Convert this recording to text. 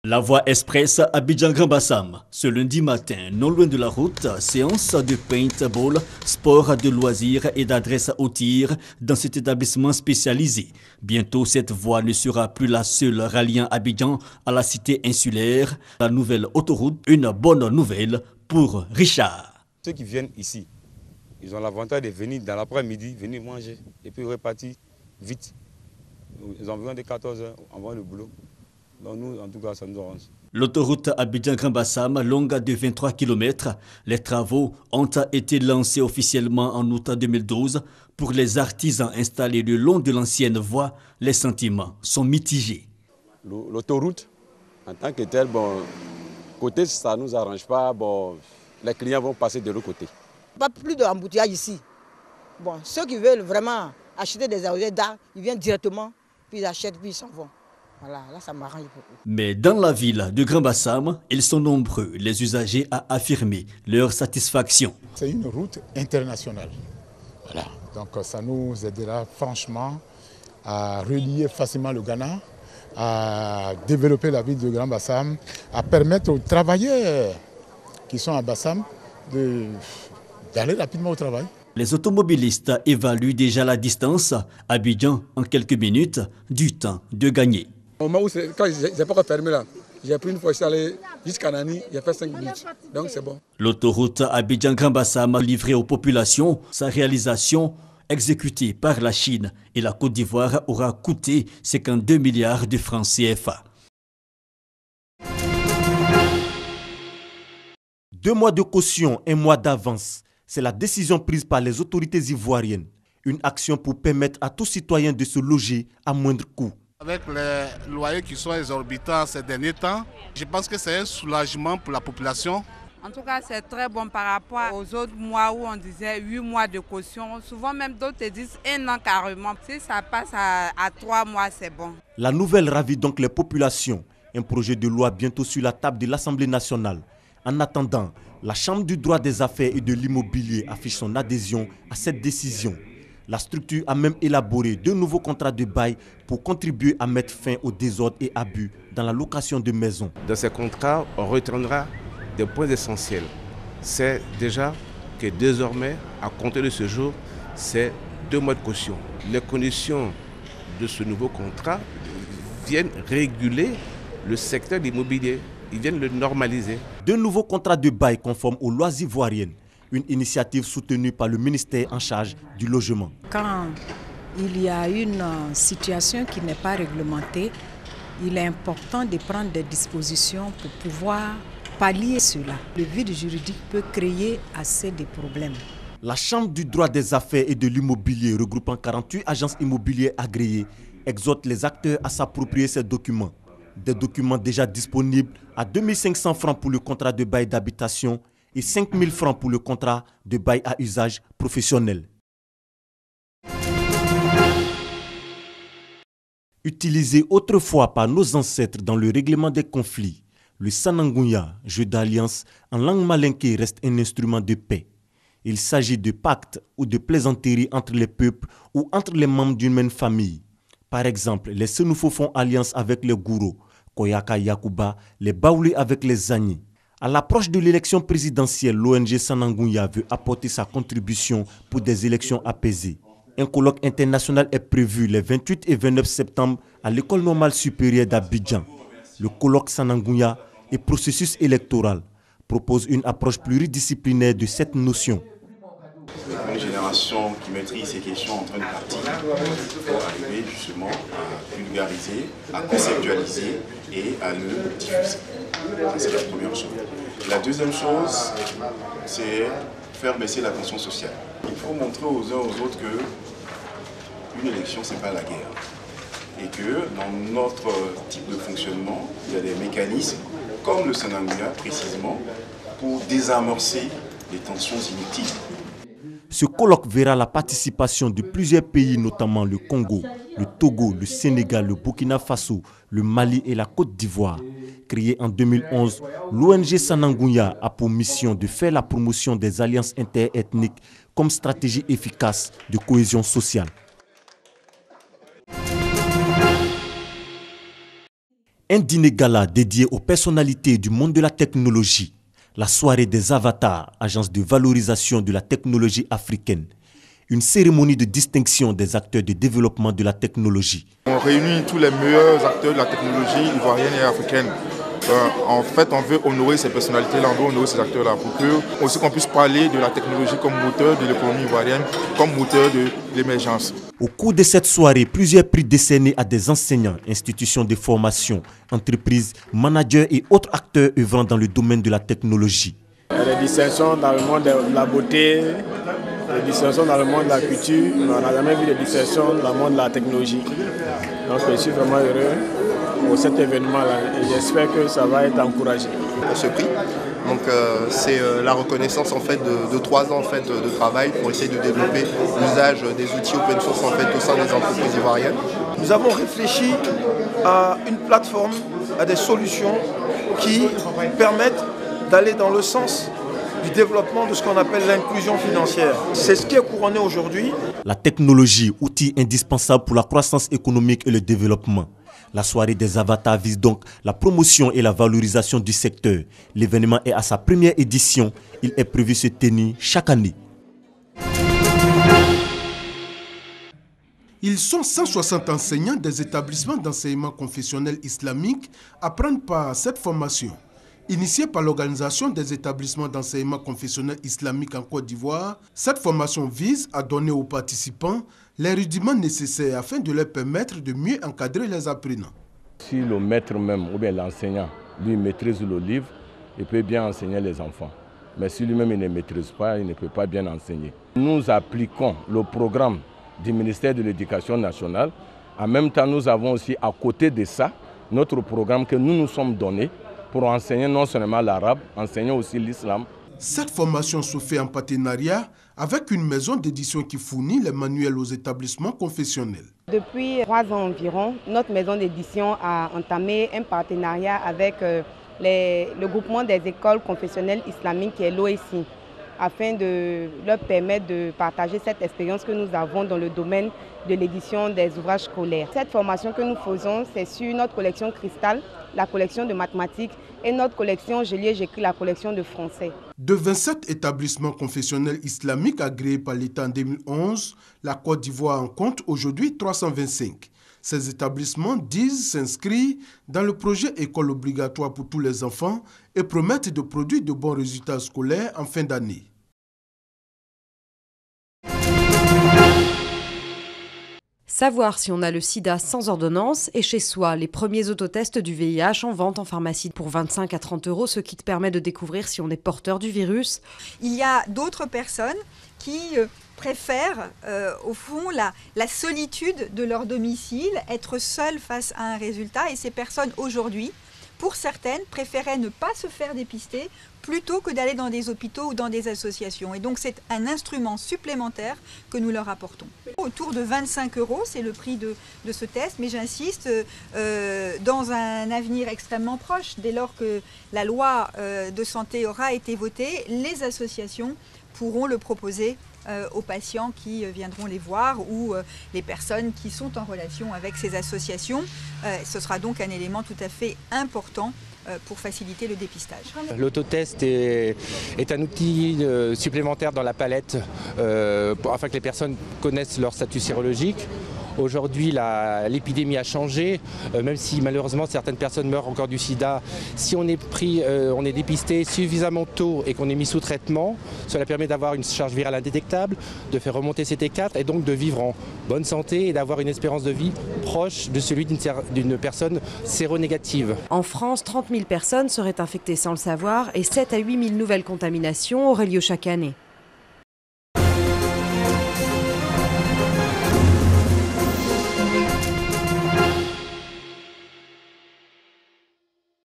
La voie express Abidjan-Grand-Bassam. Ce lundi matin, non loin de la route, séance de paintball, sport de loisirs et d'adresse au tir dans cet établissement spécialisé. Bientôt, cette voie ne sera plus la seule ralliant Abidjan à la cité insulaire. La nouvelle autoroute, une bonne nouvelle pour Richard. Ceux qui viennent ici, ils ont l'avantage de venir dans l'après-midi, venir manger et puis repartir vite. Ils ont besoin de 14 heures avant le boulot. Donc nous, en tout cas, ça nous arrange. L'autoroute Abidjan-Grand-Bassam, longue de 23 km, les travaux ont été lancés officiellement en août 2012. Pour les artisans installés le long de l'ancienne voie, les sentiments sont mitigés. L'autoroute, en tant que telle, côté ça ne nous arrange pas, les clients vont passer de l'autre côté. Pas plus d'embouteillage ici. Ceux qui veulent vraiment acheter des objets d'art, ils viennent directement, puis ils achètent, puis ils s'en vont. Voilà, là ça m'arrange beaucoup. Mais dans la ville de Grand-Bassam, ils sont nombreux, les usagers, à affirmer leur satisfaction. C'est une route internationale. Voilà. Donc ça nous aidera franchement à relier facilement le Ghana, à développer la ville de Grand-Bassam, à permettre aux travailleurs qui sont à Bassam d'aller rapidement au travail. Les automobilistes évaluent déjà la distance. Abidjan, en quelques minutes, du temps de gagner. Au moment où quand j'ai pas fermé là, j'ai pris une fois, je suis allé jusqu'à Nani, j'ai fait 5 minutes. Donc c'est bon. L'autoroute Abidjan-Grand-Bassam livrée aux populations, sa réalisation exécutée par la Chine et la Côte d'Ivoire aura coûté 52 milliards de francs CFA. 2 mois de caution, 1 mois d'avance. C'est la décision prise par les autorités ivoiriennes. Une action pour permettre à tout citoyen de se loger à moindre coût. Avec les loyers qui sont exorbitants ces derniers temps, je pense que c'est un soulagement pour la population. En tout cas, c'est très bon par rapport aux autres mois où on disait 8 mois de caution. Souvent même d'autres te disent 1 an carrément. Si ça passe à 3 mois, c'est bon. La nouvelle ravit donc les populations. Un projet de loi bientôt sur la table de l'Assemblée nationale. En attendant, la Chambre du droit des affaires et de l'immobilier affiche son adhésion à cette décision. La structure a même élaboré 2 nouveaux contrats de bail pour contribuer à mettre fin aux désordres et abus dans la location de maisons. Dans ces contrats, on retiendra des points essentiels. C'est déjà que désormais, à compter de ce jour, c'est 2 mois de caution. Les conditions de ce nouveau contrat viennent réguler le secteur de l'immobilier. Ils viennent le normaliser. 2 nouveaux contrats de bail conformes aux lois ivoiriennes. Une initiative soutenue par le ministère en charge du logement. Quand il y a une situation qui n'est pas réglementée, il est important de prendre des dispositions pour pouvoir pallier cela. Le vide juridique peut créer assez de problèmes. La Chambre du droit des affaires et de l'immobilier, regroupant 48 agences immobilières agréées, exhorte les acteurs à s'approprier ces documents. Des documents déjà disponibles à 2500 francs pour le contrat de bail d'habitation et 5000 francs pour le contrat de bail à usage professionnel. Utilisé autrefois par nos ancêtres dans le règlement des conflits, le sanangunya, jeu d'alliance en langue malinké, reste un instrument de paix. Il s'agit de pactes ou de plaisanteries entre les peuples ou entre les membres d'une même famille. Par exemple, les Senoufo font alliance avec les Gouro, Koyaka Yakuba, les Baoulé avec les Zagni. À l'approche de l'élection présidentielle, l'ONG Sanangunya veut apporter sa contribution pour des élections apaisées. Un colloque international est prévu les 28 et 29 septembre à l'École normale supérieure d'Abidjan. Le colloque Sanangunya et processus électoral propose une approche pluridisciplinaire de cette notion. Une génération qui maîtrise ces questions en train de partir pour arriver justement à vulgariser, à conceptualiser et à le diffuser. C'est la première chose. La deuxième chose, c'est faire baisser la tension sociale. Il faut montrer aux uns aux autres qu'une élection, ce n'est pas la guerre. Et que dans notre type de fonctionnement, il y a des mécanismes, comme le Sanangunya précisément, pour désamorcer les tensions inutiles. Ce colloque verra la participation de plusieurs pays, notamment le Congo, le Togo, le Sénégal, le Burkina Faso, le Mali et la Côte d'Ivoire. Créé en 2011, l'ONG Sanangunya a pour mission de faire la promotion des alliances interethniques comme stratégie efficace de cohésion sociale. Un dîner gala dédié aux personnalités du monde de la technologie. La soirée des avatars, agence de valorisation de la technologie africaine. Une cérémonie de distinction des acteurs de développement de la technologie. On réunit tous les meilleurs acteurs de la technologie ivoirienne et africaine. En fait, on veut honorer ces personnalités-là, on veut honorer ces acteurs-là pour qu'on puisse parler de la technologie comme moteur de l'économie ivoirienne, comme moteur de l'émergence. Au cours de cette soirée, plusieurs prix décernés à des enseignants, institutions de formation, entreprises, managers et autres acteurs œuvrant dans le domaine de la technologie. Il y a des distinctions dans le monde de la beauté, des distinctions dans le monde de la culture, mais on n'a jamais vu des distinctions dans le monde de la technologie. Donc je suis vraiment heureux pour cet événement-là et j'espère que ça va être encouragé. Ce prix, donc c'est la reconnaissance en fait de 3 ans en fait de travail pour essayer de développer l'usage des outils open source en fait au sein des entreprises ivoiriennes. Nous avons réfléchi à une plateforme, à des solutions qui permettent d'aller dans le sens du développement de ce qu'on appelle l'inclusion financière. C'est ce qui est couronné aujourd'hui. La technologie, outil indispensable pour la croissance économique et le développement. La soirée des avatars vise donc la promotion et la valorisation du secteur. L'événement est à sa première édition. Il est prévu se tenir chaque année. Ils sont 160 enseignants des établissements d'enseignement confessionnel islamique à prendre part à cette formation. Initiée par l'Organisation des établissements d'enseignement confessionnel islamique en Côte d'Ivoire, cette formation vise à donner aux participants les rudiments nécessaires afin de leur permettre de mieux encadrer les apprenants. Si le maître même ou bien l'enseignant lui maîtrise le livre, il peut bien enseigner les enfants. Mais si lui-même il ne maîtrise pas, il ne peut pas bien enseigner. Nous appliquons le programme du ministère de l'Éducation nationale. En même temps, nous avons aussi à côté de ça notre programme que nous nous sommes donnés pour enseigner non seulement l'arabe, enseigner aussi l'islam. Cette formation se fait en partenariat avec une maison d'édition qui fournit les manuels aux établissements confessionnels. Depuis 3 ans environ, notre maison d'édition a entamé un partenariat avec le groupement des écoles confessionnelles islamiques qui est l'OESI, afin de leur permettre de partager cette expérience que nous avons dans le domaine de l'édition des ouvrages scolaires. Cette formation que nous faisons, c'est sur notre collection Cristal, la collection de mathématiques et notre collection Je lis, j'écris, la collection de français. De 27 établissements confessionnels islamiques agréés par l'État en 2011, la Côte d'Ivoire en compte aujourd'hui 325. Ces établissements disent s'inscrire dans le projet École obligatoire pour tous les enfants et promettent de produire de bons résultats scolaires en fin d'année. Savoir si on a le sida sans ordonnance et chez soi. Les premiers autotests du VIH en vente en pharmacie pour 25 à 30 €, ce qui te permet de découvrir si on est porteur du virus. Il y a d'autres personnes qui préfèrent au fond la solitude de leur domicile, être seules face à un résultat. Et ces personnes aujourd'hui, pour certaines, préféraient ne pas se faire dépister plutôt que d'aller dans des hôpitaux ou dans des associations. Et donc c'est un instrument supplémentaire que nous leur apportons. Autour de 25 €, c'est le prix de ce test, mais j'insiste, dans un avenir extrêmement proche, dès lors que la loi de santé aura été votée, les associations pourront le proposer aux patients qui viendront les voir ou les personnes qui sont en relation avec ces associations. Ce sera donc un élément tout à fait important pour faciliter le dépistage. L'autotest est un outil supplémentaire dans la palette afin que les personnes connaissent leur statut sérologique. Aujourd'hui, l'épidémie a changé, même si malheureusement certaines personnes meurent encore du sida. Si on est on est dépisté suffisamment tôt et qu'on est mis sous traitement, cela permet d'avoir une charge virale indétectable, de faire remonter CT4 et donc de vivre en bonne santé et d'avoir une espérance de vie proche de celui d'une personne séronégative. En France, 30 000 personnes seraient infectées sans le savoir et 7 à 8 000 nouvelles contaminations auraient lieu chaque année.